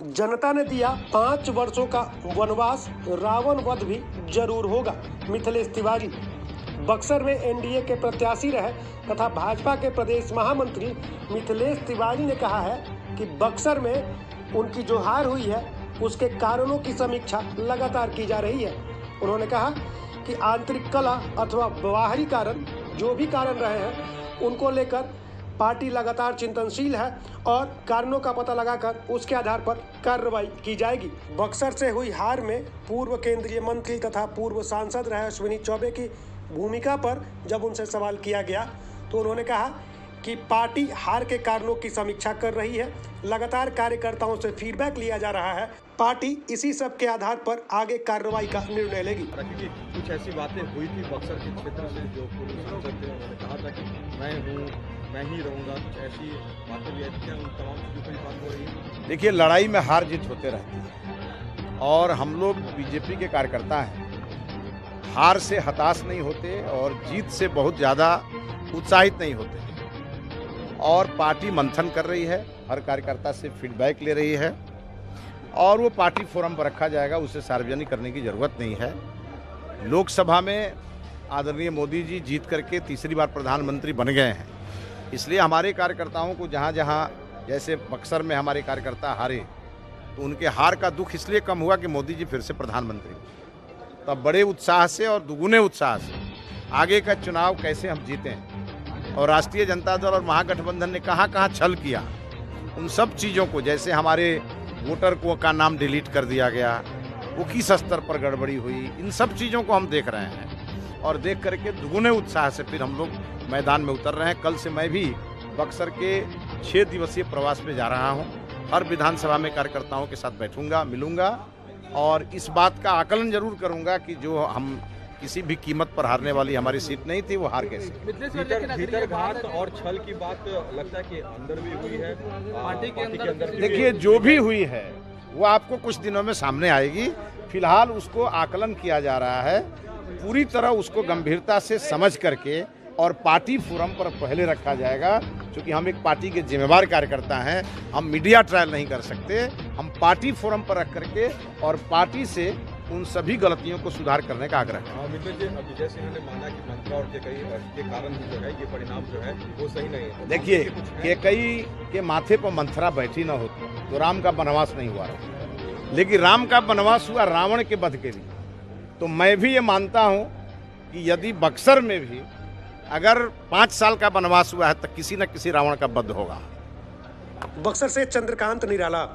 जनता ने दिया 5 वर्षों का वनवास, रावण वध भी जरूर होगा। मिथिलेश तिवारी बक्सर में एनडीए के प्रत्याशी रहे तथा भाजपा के प्रदेश महामंत्री मिथिलेश तिवारी ने कहा है कि बक्सर में उनकी जो हार हुई है उसके कारणों की समीक्षा लगातार की जा रही है। उन्होंने कहा कि आंतरिक कलह अथवा बाहरी कारण जो भी कारण रहे हैं उनको लेकर पार्टी लगातार चिंतनशील है और कारणों का पता लगाकर उसके आधार पर कार्रवाई की जाएगी। बक्सर से हुई हार में पूर्व केंद्रीय मंत्री तथा पूर्व सांसद रहे अश्विनी चौबे की भूमिका पर जब उनसे सवाल किया गया तो उन्होंने कहा कि पार्टी हार के कारणों की समीक्षा कर रही है, लगातार कार्यकर्ताओं से फीडबैक लिया जा रहा है, पार्टी इसी सब के आधार पर आगे कार्रवाई का निर्णय लेगी। कुछ ऐसी बातें हुई थी बक्सर के क्षेत्र से जो पूर्व सांसद थे, उन्होंने कहा था कि मैं ही रहूंगा, कुछ ऐसी बातें भी आई, क्या उन तमाम चीज़ों पर बात हो रही है? देखिए, लड़ाई में हार जीत होते रहती है और हम लोग बीजेपी के कार्यकर्ता हैं, हार से हताश नहीं होते और जीत से बहुत ज़्यादा उत्साहित नहीं होते और पार्टी मंथन कर रही है, हर कार्यकर्ता से फीडबैक ले रही है और वो पार्टी फोरम पर रखा जाएगा, उसे सार्वजनिक करने की ज़रूरत नहीं है। लोकसभा में आदरणीय मोदी जी जीत करके तीसरी बार प्रधानमंत्री बन गए हैं, इसलिए हमारे कार्यकर्ताओं को जहाँ जहाँ जैसे बक्सर में हमारे कार्यकर्ता हारे तो उनके हार का दुख इसलिए कम हुआ कि मोदी जी फिर से प्रधानमंत्री हुए। तब बड़े उत्साह से और दुगुने उत्साह से आगे का चुनाव कैसे हम जीतें और राष्ट्रीय जनता दल और महागठबंधन ने कहाँ कहाँ छल किया, उन सब चीज़ों को, जैसे हमारे वोटर को का नाम डिलीट कर दिया गया, वो किस स्तर पर गड़बड़ी हुई, इन सब चीज़ों को हम देख रहे हैं और देख करके दुगुने उत्साह से फिर हम लोग मैदान में उतर रहे हैं। कल से मैं भी बक्सर के 6 दिवसीय प्रवास पे जा रहा हूं। हर विधानसभा में कार्यकर्ताओं के साथ बैठूंगा, मिलूंगा और इस बात का आकलन जरूर करूंगा कि जो हम किसी भी कीमत पर हारने वाली हमारी सीट नहीं थी, वो हार कैसे। भीतर घात और छल की बात लगता है कि अंदर भी हुई है, पार्टी के अंदर। देखिए, जो भी हुई है वो आपको कुछ दिनों में सामने आएगी। फिलहाल उसको आकलन किया जा रहा है, पूरी तरह उसको गंभीरता से समझ करके और पार्टी फोरम पर पहले रखा जाएगा। क्योंकि हम एक पार्टी के जिम्मेवार कार्यकर्ता हैं, हम मीडिया ट्रायल नहीं कर सकते, हम पार्टी फोरम पर रख करके और पार्टी से उन सभी गलतियों को सुधार करने का आग्रह है। विजय सिंह ने माना कि मंत्रा और के कारण जो है ये परिणाम जो है वो सही नहीं है। देखिए, केकई के माथे पर मंथरा बैठी न होती तो राम का वनवास नहीं हुआ, लेकिन राम का वनवास हुआ रावण के वध के लिए। तो मैं भी ये मानता हूँ कि यदि बक्सर में भी अगर 5 साल का वनवास हुआ है तो किसी न किसी रावण का वध होगा। बक्सर से चंद्रकांत निराला।